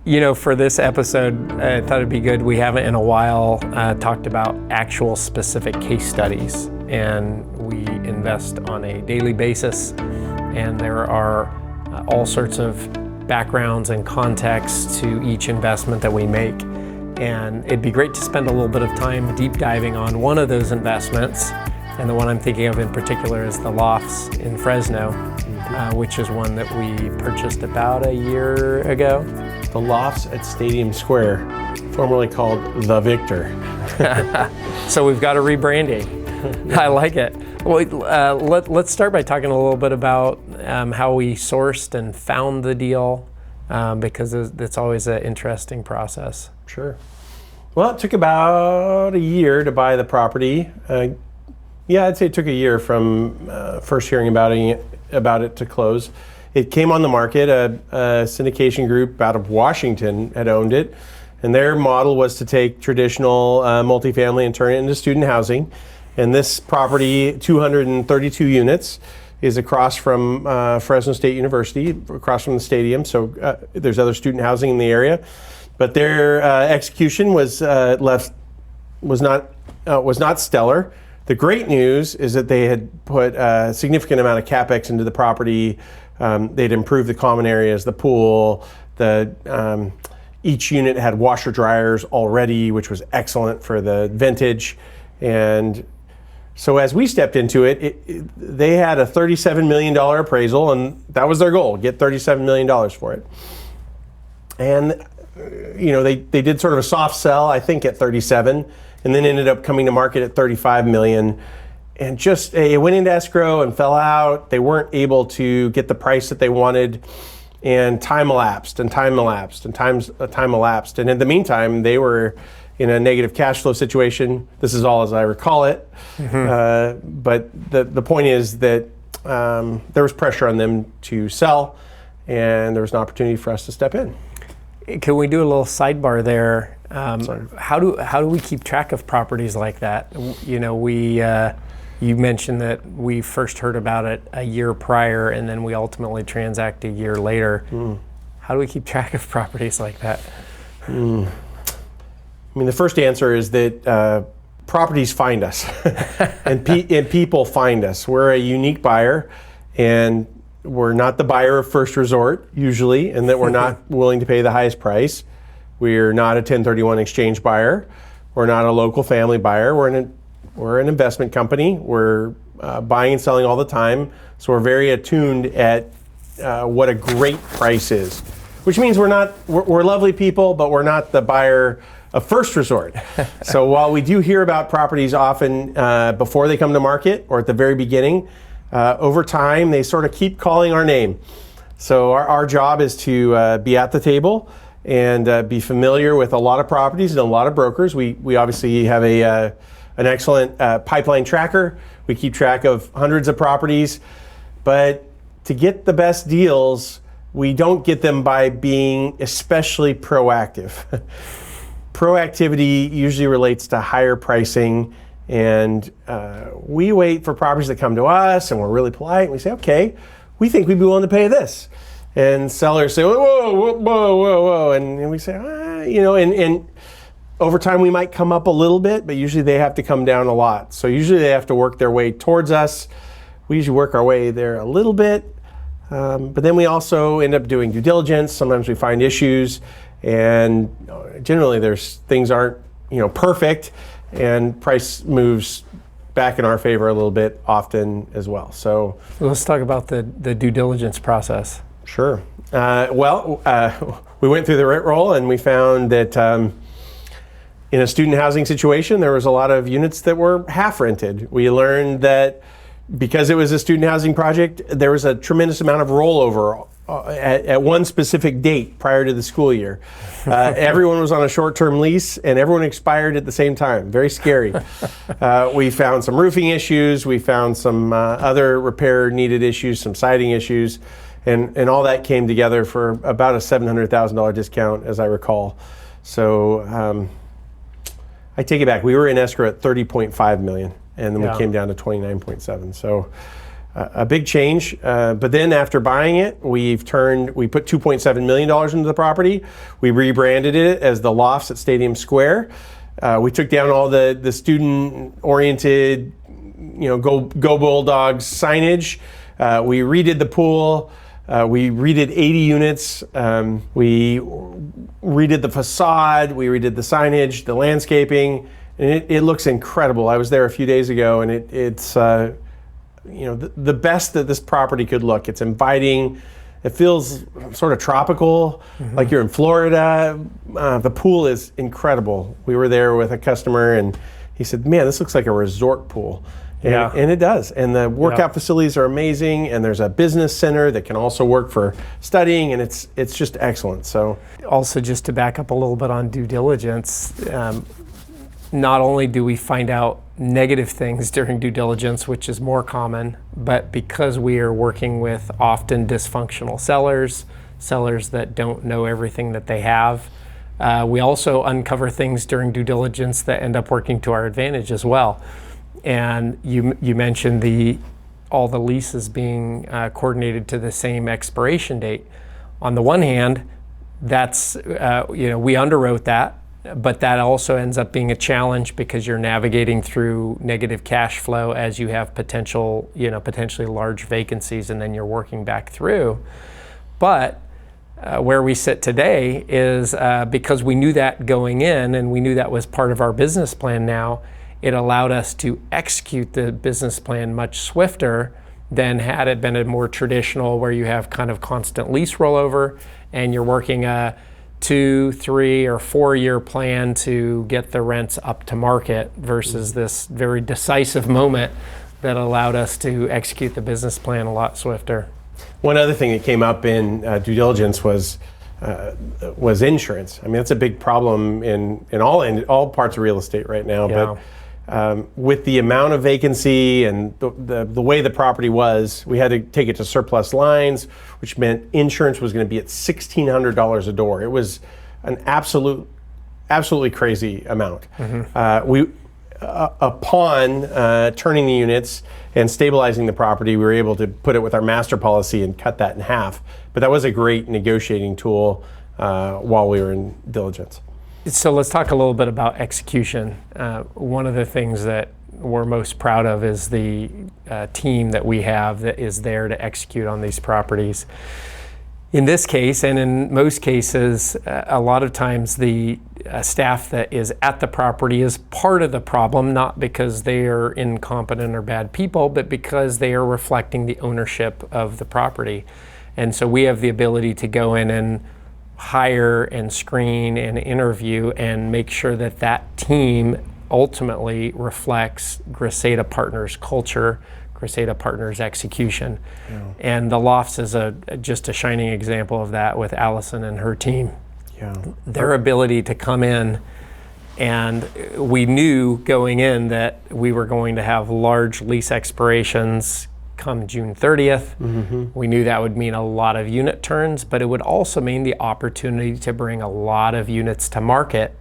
For this episode, I thought it'd be good. We haven't in a while talked about actual specific case studies, and we invest on a daily basis, and there are all sorts of backgrounds and contexts to each investment that we make. And it'd be great to spend a little bit of time deep diving on one of those investments. And the one I'm thinking of in particular is the Lofts in Fresno, which is one that we purchased about a year ago. The Lofts at Stadium Square, formerly called The Victor. So we've got a rebranding. I like it. Well, let's start by talking a little bit about how we sourced and found the deal, because it's always an interesting process. Sure. Well, it took about a year to buy the property. I'd say it took a year from first hearing about it to close. It came on the market. A syndication group out of Washington had owned it, and their model was to take traditional multifamily and turn it into student housing. And this property, 232 units, is across from Fresno State University, across from the stadium. So there's other student housing in the area, but their execution was not stellar. The great news is that they had put a significant amount of CapEx into the property. They'd improved the common areas, the pool, each unit had washer dryers already, which was excellent for the vintage. And so as we stepped into it, they had a $37 million appraisal, and that was their goal, get $37 million for it. And they did sort of a soft sell, I think, at 37, and then ended up coming to market at 35 million. And just it went into escrow and fell out. They weren't able to get the price that they wanted, and time elapsed. And in the meantime, they were in a negative cash flow situation. This is all as I recall it. Mm-hmm. But the point is that there was pressure on them to sell, and there was an opportunity for us to step in. Can we do a little sidebar there? How do we keep track of properties like that? You mentioned that we first heard about it a year prior, and then we ultimately transact a year later. How do we keep track of properties like that? The first answer is that properties find us, and people find us. We're a unique buyer, and we're not the buyer of first resort usually, and that we're not willing to pay the highest price. We're not a 1031 exchange buyer. We're not a local family buyer. We're an investment company. We're buying and selling all the time, so we're very attuned at what a great price is, which means we're lovely people, but we're not the buyer of first resort. So while we do hear about properties often before they come to market or at the very beginning, over time they sort of keep calling our name. So our job is to be at the table and be familiar with a lot of properties and a lot of brokers. We obviously have an excellent pipeline tracker. We keep track of hundreds of properties, but to get the best deals, we don't get them by being especially proactive. Proactivity usually relates to higher pricing, and we wait for properties that come to us, and we're really polite, and we say, okay, we think we'd be willing to pay this. And sellers say, whoa, and we say, and over time we might come up a little bit, but usually they have to come down a lot. So usually they have to work their way towards us. We usually work our way there a little bit, but then we also end up doing due diligence. Sometimes we find issues, and generally things aren't perfect, and price moves back in our favor a little bit often as well. So let's talk about the due diligence process. Sure. We went through the rent roll, and we found that in a student housing situation, there was a lot of units that were half rented. We learned that because it was a student housing project, there was a tremendous amount of rollover at one specific date prior to the school year. Everyone was on a short-term lease, and everyone expired at the same time. Very scary. We found some roofing issues. We found some other repair-needed issues, some siding issues, and all that came together for about a $700,000 discount, as I recall. So I take it back. We were in escrow at $30.5 million, and then we came down to $29.7. So a big change. But then after buying it, we put $2.7 million into the property. We rebranded it as the Lofts at Stadium Square. We took down all the student-oriented, go Bulldogs signage. We redid the pool. We redid 80 units. We redid the facade. We redid the signage, the landscaping, and it looks incredible. I was there a few days ago, and it's the best that this property could look. It's inviting. It feels sort of tropical, like you're in Florida. The pool is incredible. We were there with a customer, and he said, "Man, this looks like a resort pool." And it does. And the workout facilities are amazing. And there's a business center that can also work for studying. And it's just excellent. So, also, just to back up a little bit on due diligence, not only do we find out negative things during due diligence, which is more common, but because we are working with often dysfunctional sellers that don't know everything that they have, we also uncover things during due diligence that end up working to our advantage as well. And you mentioned all the leases being coordinated to the same expiration date. On the one hand, that's we underwrote that, but that also ends up being a challenge because you're navigating through negative cash flow as you have potentially large vacancies, and then you're working back through. But where we sit today is because we knew that going in, and we knew that was part of our business plan now. It allowed us to execute the business plan much swifter than had it been a more traditional where you have kind of constant lease rollover and you're working a 2, 3, or 4 year plan to get the rents up to market versus this very decisive moment that allowed us to execute the business plan a lot swifter. One other thing that came up in due diligence was insurance. I mean, that's a big problem in all parts of real estate right now. Yeah. But with the amount of vacancy and the way the property was, we had to take it to surplus lines, which meant insurance was going to be at $1,600 a door. It was an absolutely crazy amount. Upon turning the units and stabilizing the property, we were able to put it with our master policy and cut that in half. But that was a great negotiating tool while we were in diligence. So let's talk a little bit about execution. One of the things that we're most proud of is the team that we have that is there to execute on these properties. In this case, and in most cases, a lot of times the staff that is at the property is part of the problem, not because they are incompetent or bad people, but because they are reflecting the ownership of the property. And so we have the ability to go in and hire and screen and interview and make sure that team ultimately reflects Griseda Partners culture, Griseda Partners execution. Yeah. And the Lofts is just a shining example of that with Allison and her team. Yeah. Their ability to come in, and we knew going in that we were going to have large lease expirations come June 30th. We knew that would mean a lot of unit turns, but it would also mean the opportunity to bring a lot of units to market,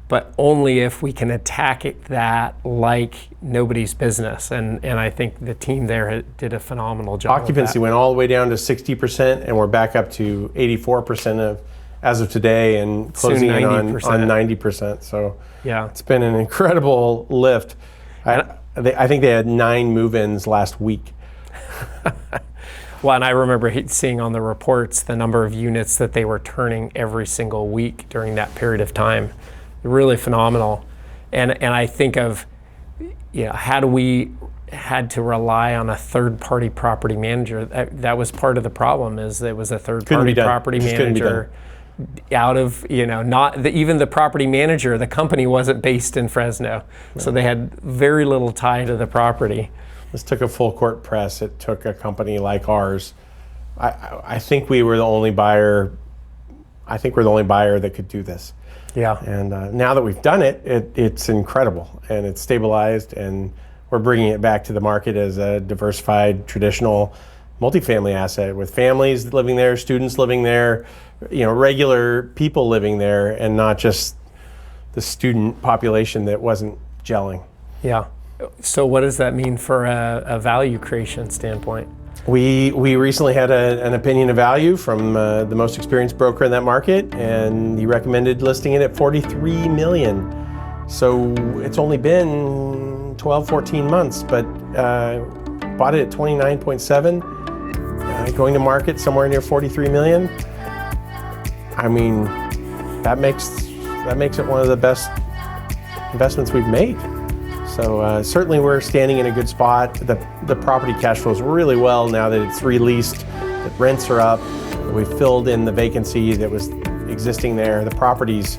but only if we can attack that like nobody's business. And I think the team there did a phenomenal job. Occupancy went all the way down to 60%, and we're back up to 84% as of today, and closing in on 90%. So yeah, it's been an incredible lift. I think they had 9 move-ins last week. Well, and I remember seeing on the reports the number of units that they were turning every single week during that period of time. Really phenomenal. And I think of, had we had to rely on a third-party property manager, that was part of the problem. Is it was a third-party property manager out of, even the property manager, the company wasn't based in Fresno, so they had very little tie to the property. This took a full court press. It took a company like ours. I think we were the only buyer. I think we're the only buyer that could do this. Yeah. And now that we've done it, it's incredible, and it's stabilized, and we're bringing it back to the market as a diversified, traditional multifamily asset with families living there, students living there, regular people living there, and not just the student population that wasn't gelling. Yeah. So what does that mean for a value creation standpoint? We recently had an opinion of value from the most experienced broker in that market, and he recommended listing it at $43 million. So it's only been 12, 14 months, but bought it at 29.7, going to market somewhere near 43 million. I mean, that makes it one of the best investments we've made. So certainly we're standing in a good spot. The property cash flows really well now that it's released, the rents are up, we filled in the vacancy that was existing there. The property's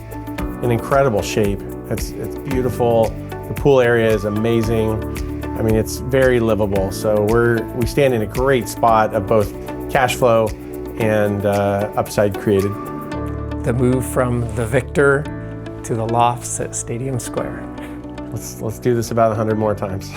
in incredible shape. It's beautiful. The pool area is amazing. I mean, it's very livable. So we stand in a great spot of both cash flow and upside created. The move from the Victor to the Lofts at Stadium Square. Let's do this about 100 more times.